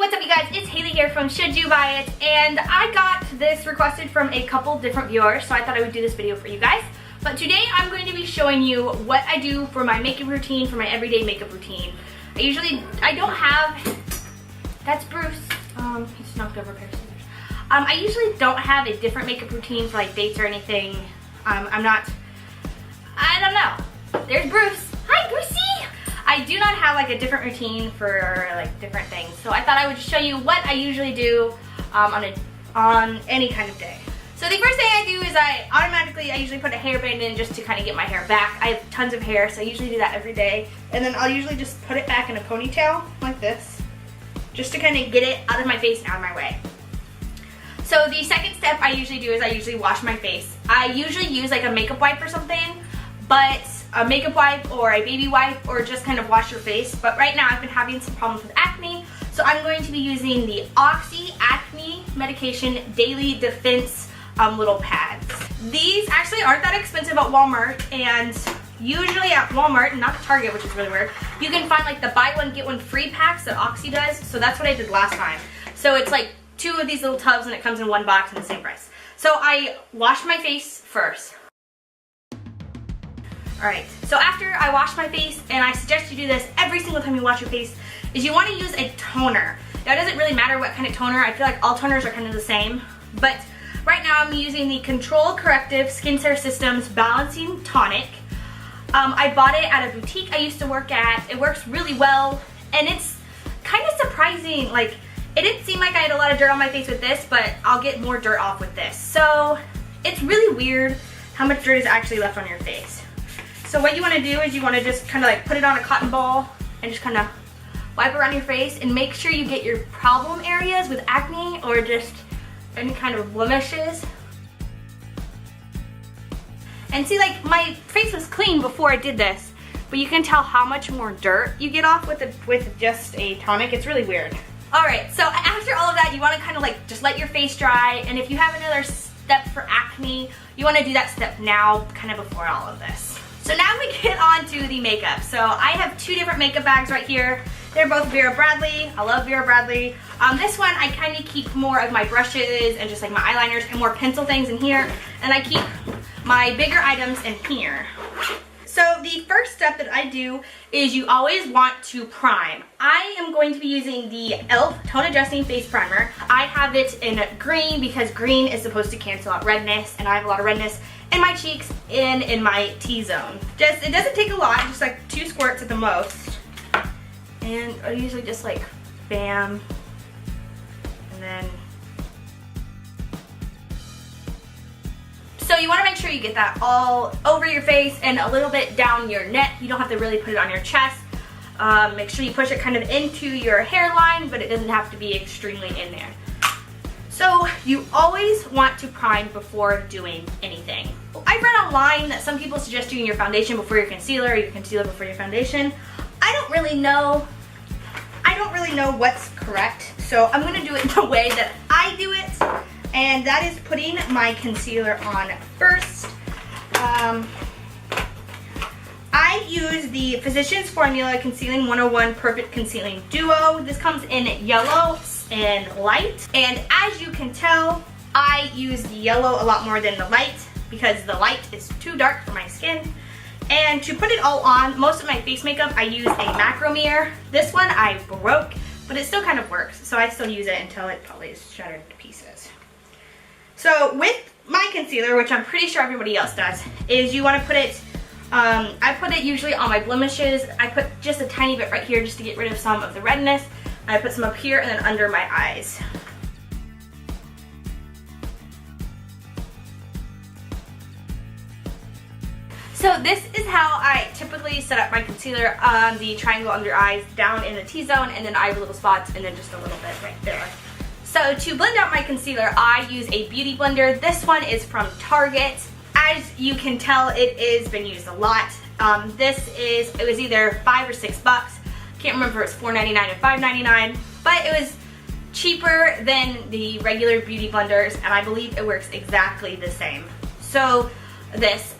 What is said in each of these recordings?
what's up you guys? It's Haley here from Should You Buy It, and I got this requested from a couple different viewers, so I thought I would do this video for you guys. But today I'm going to be showing you what I do for my makeup routine, for my everyday makeup routine. I don't have, that's Bruce, he's knocked over a pair of scissors. I usually don't have a different makeup routine for like dates or anything. I don't know. There's Bruce. Hi Brucey! I do not have like a different routine for like different things, so I thought I would just show you what I usually do on any kind of day. So the first thing I do is I usually put a hairband in just to kind of get my hair back. I have tons of hair, so I usually do that every day. And then I'll usually just put it back in a ponytail like this, just to kind of get it out of my face and out of my way. So the second step I usually do is I usually wash my face. I usually use like a makeup wipe or something, but a makeup wipe or a baby wipe, or just kind of wash your face. But right now I've been having some problems with acne, so I'm going to be using the Oxy Acne Medication Daily Defense little pads. These actually aren't that expensive at Walmart, and usually at Walmart, not Target, which is really weird, you can find like the buy one get one free packs that Oxy does. So that's what I did last time. So it's like 2 of these little tubs and it comes in one box and the same price. So I wash my face first. Alright, so after I wash my face, and I suggest you do this every single time you wash your face, is you want to use a toner. Now it doesn't really matter what kind of toner, I feel like all toners are kind of the same, but right now I'm using the Control Corrective Skincare Systems Balancing Tonic. I bought it at a boutique I used to work at. It works really well, and it's kind of surprising. Like, it didn't seem like I had a lot of dirt on my face with this, but I'll get more dirt off with this. So it's really weird how much dirt is actually left on your face. So what you want to do is you want to just kind of like put it on a cotton ball and just kind of wipe around your face, and make sure you get your problem areas with acne or just any kind of blemishes. And see, like, my face was clean before I did this, but you can tell how much more dirt you get off with just a tonic. It's really weird. Alright, so after all of that, you want to kind of like just let your face dry, and if you have another step for acne, you want to do that step now, kind of before all of this. So now we get on to the makeup. So I have 2 different makeup bags right here. They're both Vera Bradley. I love Vera Bradley. This one I kind of keep more of my brushes and just like my eyeliners and more pencil things in here. And I keep my bigger items in here. So the first step that I do is you always want to prime. I am going to be using the e.l.f. Tone Adjusting Face Primer. I have it in green because green is supposed to cancel out redness, and I have a lot of redness in my cheeks and in my T-zone. It doesn't take a lot, just like 2 squirts at the most. And I usually just like bam, and then. So you want to make sure you get that all over your face and a little bit down your neck. You don't have to really put it on your chest. Make sure you push it kind of into your hairline, but it doesn't have to be extremely in there. So you always want to prime before doing anything. I read online that some people suggest doing your foundation before your concealer, or your concealer before your foundation. I don't really know what's correct, so I'm going to do it the way that I do it, and that is putting my concealer on first. I use the Physicians Formula Concealing 101 Perfect Concealing Duo. This comes in yellow and light, and as you can tell, I use the yellow a lot more than the light because the light is too dark for my skin. And to put it all on, most of my face makeup, I use a macro mirror. This one I broke, but it still kind of works, so I still use it until it probably is shattered to pieces. So with my concealer, which I'm pretty sure everybody else does, is you want to put it, I put it usually on my blemishes. I put just a tiny bit right here just to get rid of some of the redness. I put some up here and then under my eyes. So this is how I typically set up my concealer on the triangle under eyes, down in the T-zone, and then I have little spots, and then just a little bit right there. So to blend out my concealer, I use a beauty blender. This one is from Target. As you can tell, it has been used a lot. It was either $5 or $6. Can't remember if it's $4.99 or $5.99, but it was cheaper than the regular beauty blenders, and I believe it works exactly the same. So this,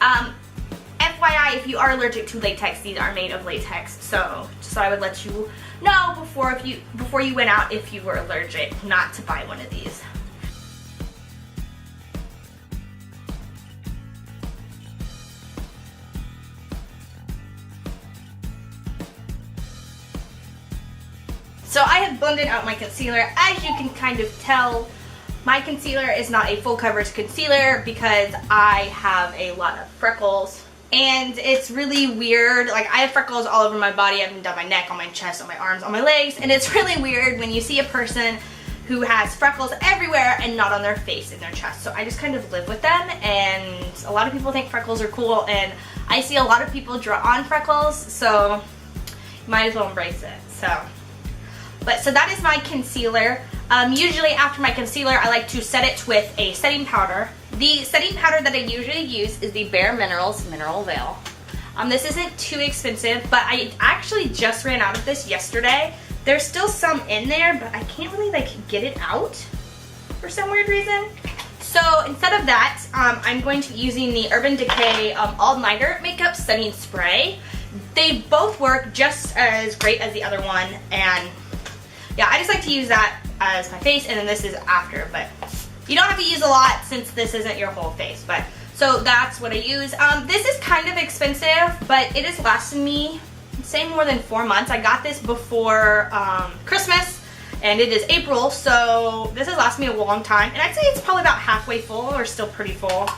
FYI, if you are allergic to latex, these are made of latex, so I would let you know before you went out if you were allergic not to buy one of these. So I have blended out my concealer. As you can kind of tell, my concealer is not a full coverage concealer because I have a lot of freckles. And it's really weird. Like, I have freckles all over my body. I've done my neck, on my chest, on my arms, on my legs. And it's really weird when you see a person who has freckles everywhere and not on their face and their chest. So I just kind of live with them. And a lot of people think freckles are cool. And I see a lot of people draw on freckles. So you might as well embrace it. So that is my concealer. Usually after my concealer, I like to set it with a setting powder. The setting powder that I usually use is the Bare Minerals Mineral Veil. This isn't too expensive, but I actually just ran out of this yesterday. There's still some in there, but I can't really get it out for some weird reason. So instead of that, I'm going to be using the Urban Decay All Nighter Makeup Setting Spray. They both work just as great as the other one, and yeah, I just like to use that as my face, and then this is after, but you don't have to use a lot since this isn't your whole face. But so that's what I use. This is kind of expensive, but it has lasted me, say, more than 4 months. I got this before Christmas, and it is April, so this has lasted me a long time, and I'd say it's probably about halfway full, or still pretty full.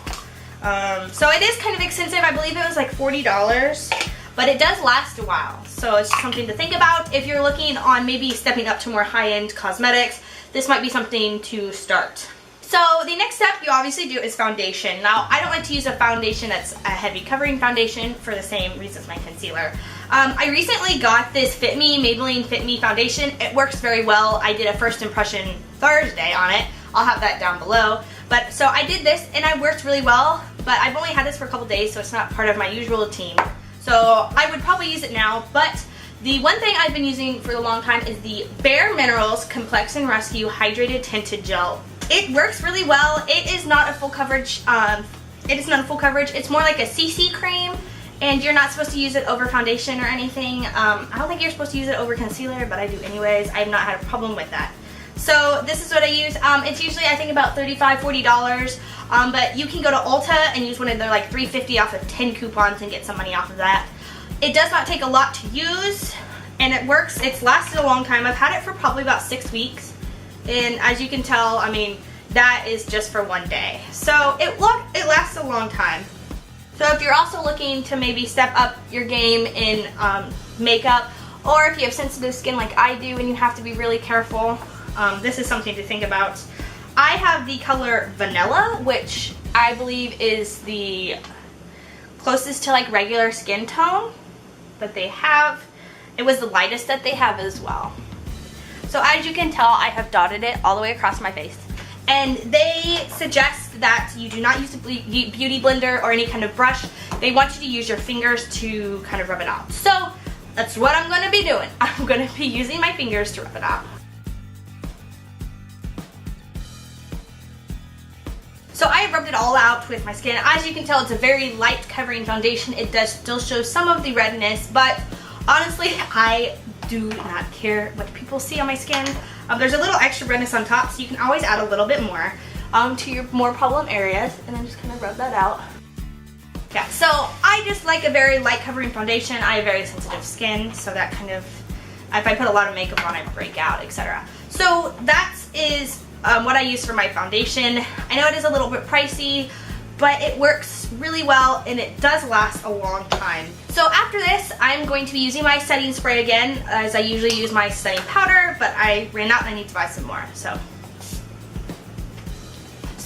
So it is kind of expensive. I believe it was like $40. But it does last a while, so it's just something to think about. If you're looking on maybe stepping up to more high-end cosmetics, this might be something to start. So the next step you obviously do is foundation. Now, I don't like to use a foundation that's a heavy covering foundation for the same reasons as my concealer. I recently got this Fit Me, Maybelline Fit Me foundation. It works very well. I did a first impression Thursday on it. I'll have that down below. But so I did this and it worked really well, but I've only had this for a couple days, so it's not part of my usual routine. So I would probably use it now, but the one thing I've been using for a long time is the Bare Minerals Complex and Rescue Hydrated Tinted Gel. It works really well. It is not a full coverage. It's more like a CC cream, and you're not supposed to use it over foundation or anything. I don't think you're supposed to use it over concealer, but I do anyways. I've not had a problem with that. So this is what I use. It's usually, I think, about $35, $40. But you can go to Ulta and use one of their like $3.50 off of 10 coupons and get some money off of that. It does not take a lot to use, and it works. It's lasted a long time. I've had it for probably about 6 weeks, and as you can tell, I mean, that is just for one day. So it lasts a long time. So if you're also looking to maybe step up your game in makeup, or if you have sensitive skin like I do and you have to be really careful, this is something to think about. I have the color Vanilla, which I believe is the closest to like regular skin tone that they have. It was the lightest that they have as well. So as you can tell, I have dotted it all the way across my face. And they suggest that you do not use a beauty blender or any kind of brush. They want you to use your fingers to kind of rub it out. So that's what I'm going to be doing. I'm going to be using my fingers to rub it out. So I have rubbed it all out with my skin. As you can tell, it's a very light covering foundation. It does still show some of the redness, but honestly, I do not care what people see on my skin. There's a little extra redness on top, so you can always add a little bit more to your more problem areas, and then just kind of rub that out. Yeah, so I just like a very light covering foundation. I have very sensitive skin, so that kind of, if I put a lot of makeup on, I break out, etc. So that is what I use for my foundation. I know it is a little bit pricey, but it works really well and it does last a long time. So after this, I'm going to be using my setting spray again, as I usually use my setting powder, but I ran out and I need to buy some more. So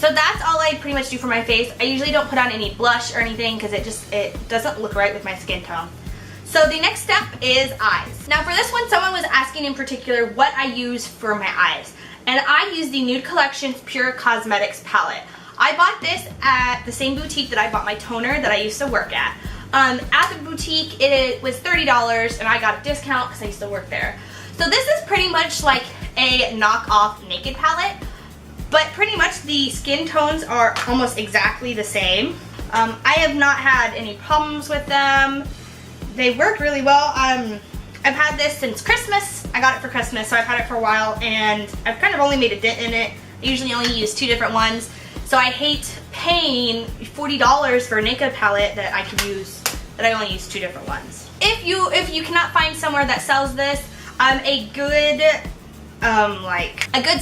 that's all I pretty much do for my face. I usually don't put on any blush or anything because it doesn't look right with my skin tone. So the next step is eyes. Now for this one, someone was asking in particular what I use for my eyes. And I use the Nude Collections Pure Cosmetics palette. I bought this at the same boutique that I bought my toner that I used to work at. At the boutique, it was $30 and I got a discount because I used to work there. So this is pretty much like a knockoff Naked palette, but pretty much the skin tones are almost exactly the same. I have not had any problems with them. They work really well. I've had this since Christmas. I got it for Christmas, so I've had it for a while, and I've kind of only made a dent in it. I usually only use 2 different ones, so I hate paying $40 for a makeup palette that I can use, that I only use 2 different ones. If you cannot find somewhere that sells this, a good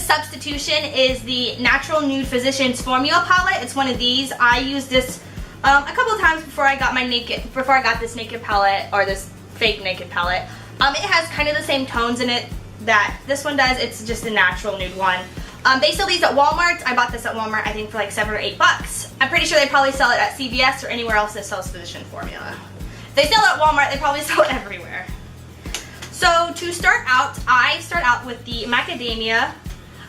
substitution is the Natural Nude Physicians Formula palette. It's one of these. I used this a couple of times before I got this naked palette, or this fake naked palette. It has kind of the same tones in it that this one does. It's just a natural nude one. They sell these at Walmart. I bought this at Walmart, I think, for like $7 or $8. I'm pretty sure they probably sell it at CVS or anywhere else that sells Physician Formula. If they sell it at Walmart, they probably sell it everywhere. So to start out, I start out with the Macadamia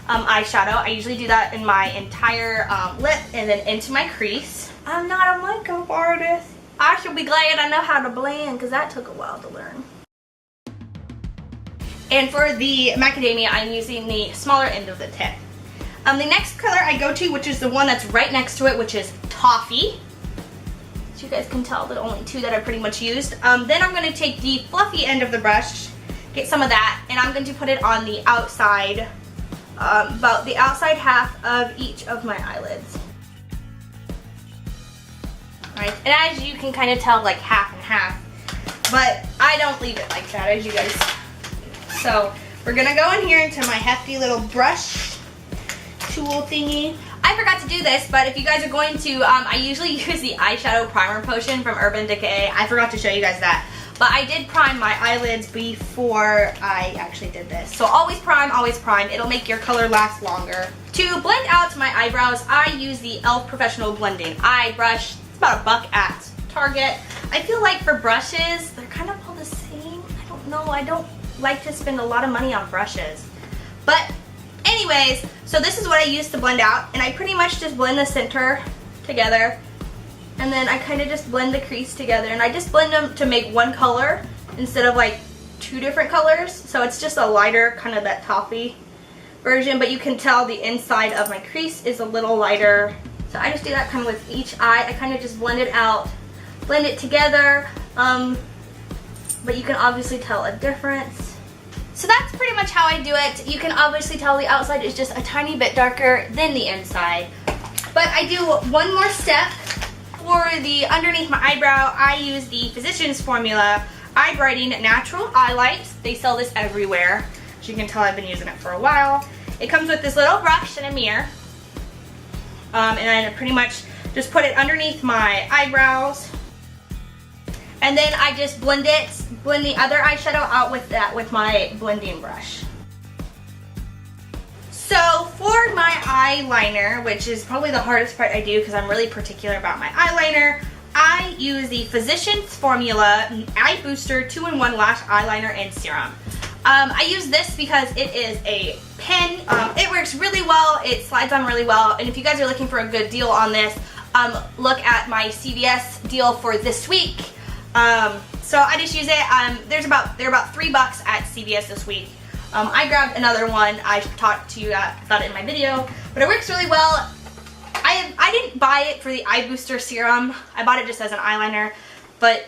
eyeshadow. I usually do that in my entire lip and then into my crease. I'm not a makeup artist. I should be glad I know how to blend, because that took a while to learn. And for the Macadamia, I'm using the smaller end of the tip. The next color I go to, which is the one that's right next to it, which is Toffee. As you guys can tell, the only 2 that I pretty much used. Then I'm going to take the fluffy end of the brush, get some of that, and I'm going to put it on the outside, about the outside half of each of my eyelids. Alright, and as you can kind of tell, like half and half, but I don't leave it like that, as you guys. So we're going to go in here into my hefty little brush tool thingy. I forgot to do this, but if you guys are going to, I usually use the eyeshadow primer potion from Urban Decay. I forgot to show you guys that. But I did prime my eyelids before I actually did this. So always prime, always prime. It'll make your color last longer. To blend out my eyebrows, I use the e.l.f. Professional Blending Eye Brush. It's about $1 at Target. I feel like for brushes, they're kind of all the same. I don't know. I don't like to spend a lot of money on brushes. But anyways, so this is what I use to blend out. And I pretty much just blend the center together. And then I kind of just blend the crease together, and I just blend them to make one color instead of like 2 different colors. So it's just a lighter, kind of that toffee version, but you can tell the inside of my crease is a little lighter. So I just do that kind of with each eye. I kind of just blend it out, blend it together, but you can obviously tell a difference. So that's pretty much how I do it. You can obviously tell the outside is just a tiny bit darker than the inside. But I do one more step. For the underneath my eyebrow, I use the Physicians Formula Eye Brightening Natural Eye Light. They sell this everywhere. As you can tell, I've been using it for a while. It comes with this little brush and a mirror. And then I pretty much just put it underneath my eyebrows. And then I just blend the other eyeshadow out with my blending brush. So for my eyeliner, which is probably the hardest part I do because I'm really particular about my eyeliner, I use the Physicians Formula Eye Booster 2-in-1 Lash Eyeliner and Serum. I use this because it is a pen. It works really well. It slides on really well. And if you guys are looking for a good deal on this, look at my CVS deal for this week. So I just use it. They're about $3 at CVS this week. I grabbed another one. I talked to you about it in my video, but it works really well. I didn't buy it for the eye booster serum. I bought it just as an eyeliner, but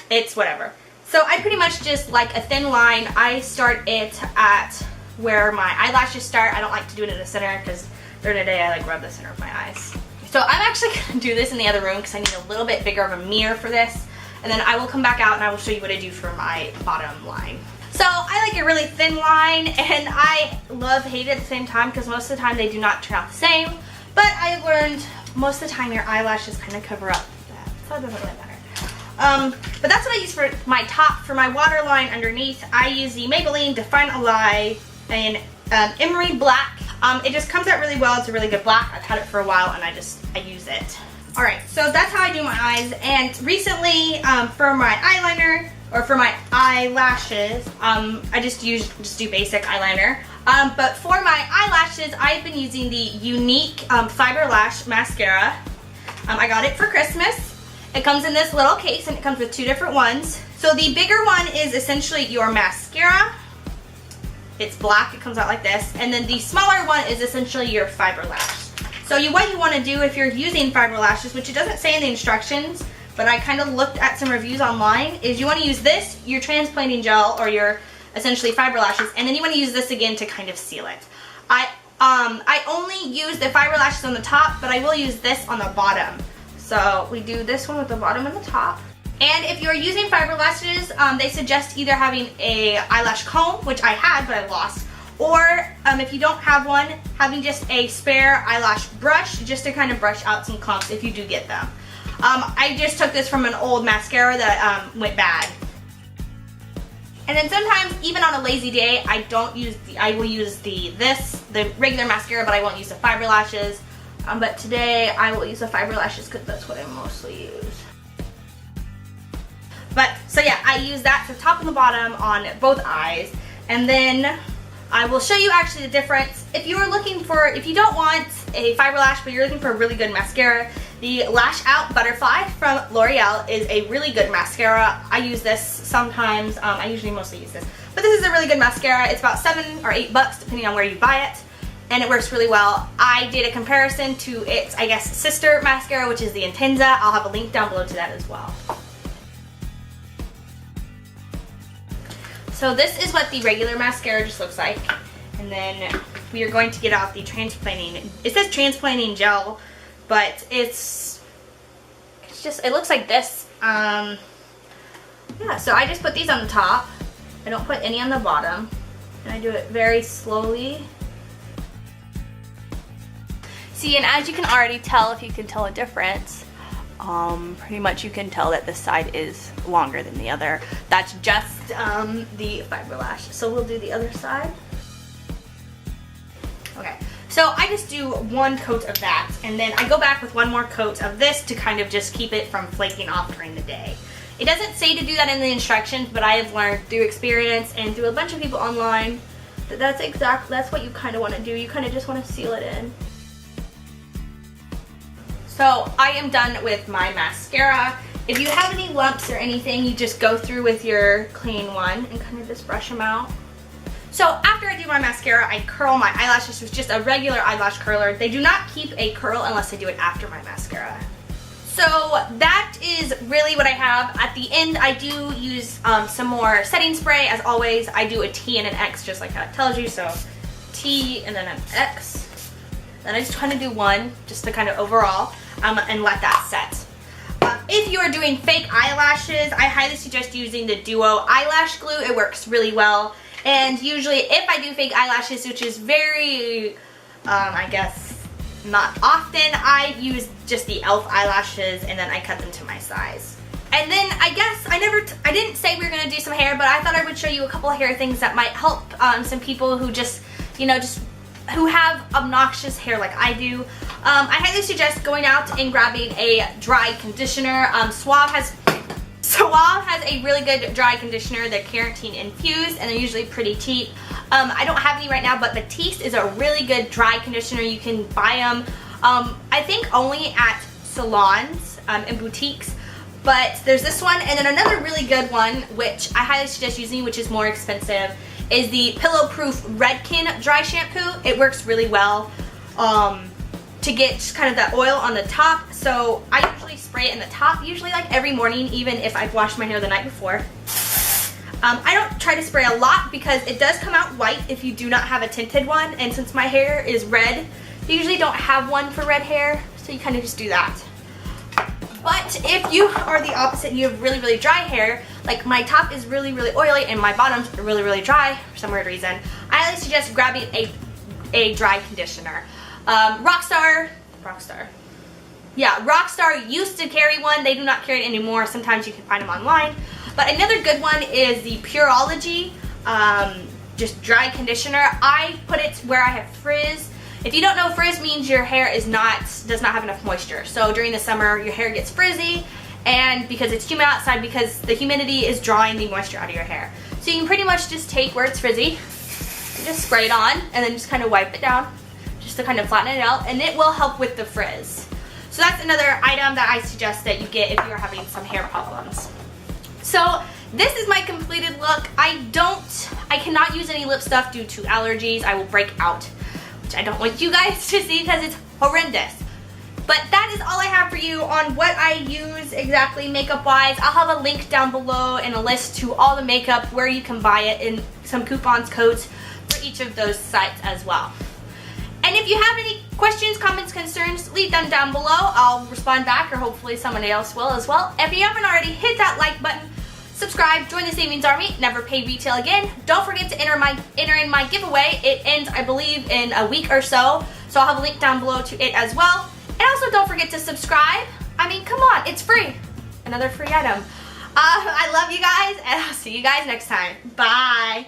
it's whatever. So I pretty much just like a thin line. I start it at where my eyelashes start. I don't like to do it in the center because during the day I like rub the center of my eyes. So I'm actually going to do this in the other room because I need a little bit bigger of a mirror for this. And then I will come back out and I will show you what I do for my bottom line. So I like a really thin line, and I hate it at the same time because most of the time they do not turn out the same. But I've learned most of the time your eyelashes kind of cover up that, so it doesn't really matter. But that's what I use for my top. For my waterline underneath, I use the Maybelline Define a Lie in Emery Black. It just comes out really well. It's a really good black. I've had it for a while, and I use it. Alright, so that's how I do my eyes. And recently, for my eyeliner, or for my eyelashes, I just do basic eyeliner. But for my eyelashes, I've been using the Younique Fiber Lash Mascara. I got it for Christmas. It comes in this little case, and it comes with 2 different ones. So the bigger one is essentially your mascara. It's black, it comes out like this. And then the smaller one is essentially your fiber lash. So what you want to do if you're using fiber lashes, which it doesn't say in the instructions, but I kind of looked at some reviews online, is you want to use this, your transplanting gel, or your essentially fiber lashes, and then you want to use this again to kind of seal it. I only use the fiber lashes on the top, but I will use this on the bottom. So we do this one with the bottom and the top. And if you're using fiber lashes, they suggest either having a eyelash comb, which I had but I lost, or if you don't have one, having just a spare eyelash brush just to kind of brush out some clumps if you do get them. I just took this from an old mascara that went bad. And then sometimes, even on a lazy day, I will use the regular mascara, but I won't use the fiber lashes. But today I will use the fiber lashes because that's what I mostly use. But, so yeah, I use that to top and the bottom on both eyes. And then I will show you actually the difference. If you don't want a fiber lash, but you're looking for a really good mascara, the Lash Out Butterfly from L'Oreal is a really good mascara. I use this sometimes. I usually mostly use this. But this is a really good mascara. It's about $7 or $8 depending on where you buy it. And it works really well. I did a comparison to its, I guess, sister mascara, which is the Intenza. I'll have a link down below to that as well. So this is what the regular mascara just looks like. And then we are going to get out the transplanting. It says transplanting gel, but it looks like this. Yeah, so I just put these on the top. I don't put any on the bottom. And I do it very slowly. See, and as you can already tell, if you can tell a difference, pretty much you can tell that this side is longer than the other. That's just the fiber lash. So we'll do the other side. Okay, so I just do one coat of that, and then I go back with one more coat of this to kind of just keep it from flaking off during the day. It doesn't say to do that in the instructions, but I have learned through experience and through a bunch of people online that that's what you kind of want to do. You kind of just want to seal it in. So I am done with my mascara. If you have any lumps or anything, you just go through with your clean one and kind of just brush them out. So after I do my mascara, I curl my eyelashes with just a regular eyelash curler. They do not keep a curl unless I do it after my mascara. So that is really what I have. At the end, I do use some more setting spray. As always, I do a T and an X just like how it tells you. So T and then an X. Then I just kind of do one just to kind of overall and let that set. If you are doing fake eyelashes, I highly suggest using the Duo eyelash glue. It works really well. And usually if I do fake eyelashes, which is very, I guess, not often, I use just the e.l.f. eyelashes and then I cut them to my size. And then I guess I didn't say we were going to do some hair, but I thought I would show you a couple of hair things that might help some people who just, who have obnoxious hair like I do. I highly suggest going out and grabbing a dry conditioner. Suave has a really good dry conditioner. They're keratin infused and they're usually pretty cheap. I don't have any right now, but Batiste is a really good dry conditioner. You can buy them, I think only at salons and boutiques. But there's this one, and then another really good one, which I highly suggest using, which is more expensive, is the Pillow Proof Redken Dry Shampoo. It works really well to get just kind of that oil on the top. So I usually spray it in the top, usually like every morning, even if I've washed my hair the night before. I don't try to spray a lot because it does come out white if you do not have a tinted one, and since my hair is red, you usually don't have one for red hair, so you kind of just do that. But if you are the opposite and you have really, really dry hair, like my top is really, really oily and my bottom's really, really dry for some weird reason, I highly suggest grabbing a dry conditioner. Rockstar used to carry one. They do not carry it anymore. Sometimes you can find them online. But another good one is the Pureology just dry conditioner. I put it where I have frizz. If you don't know, frizz means your hair does not have enough moisture. So during the summer, your hair gets frizzy, and because it's humid outside, because the humidity is drawing the moisture out of your hair. So you can pretty much just take where it's frizzy, just spray it on, and then just kind of wipe it down, just to kind of flatten it out, and it will help with the frizz. So that's another item that I suggest that you get if you're having some hair problems. So this is my completed look. I cannot use any lip stuff due to allergies. I will break out, which I don't want you guys to see because it's horrendous. But that is all I have for you on what I use exactly makeup wise. I'll have a link down below and a list to all the makeup, where you can buy it, and some coupons, codes for each of those sites as well. And if you have any questions, comments, concerns, leave them down below. I'll respond back, or hopefully somebody else will as well. If you haven't already, hit that like button, subscribe, join the Savings Army, never pay retail again. Don't forget to enter in my giveaway. It ends, I believe, in a week or so. So I'll have a link down below to it as well. And also don't forget to subscribe. I mean, come on, it's free. Another free item. I love you guys, and I'll see you guys next time. Bye.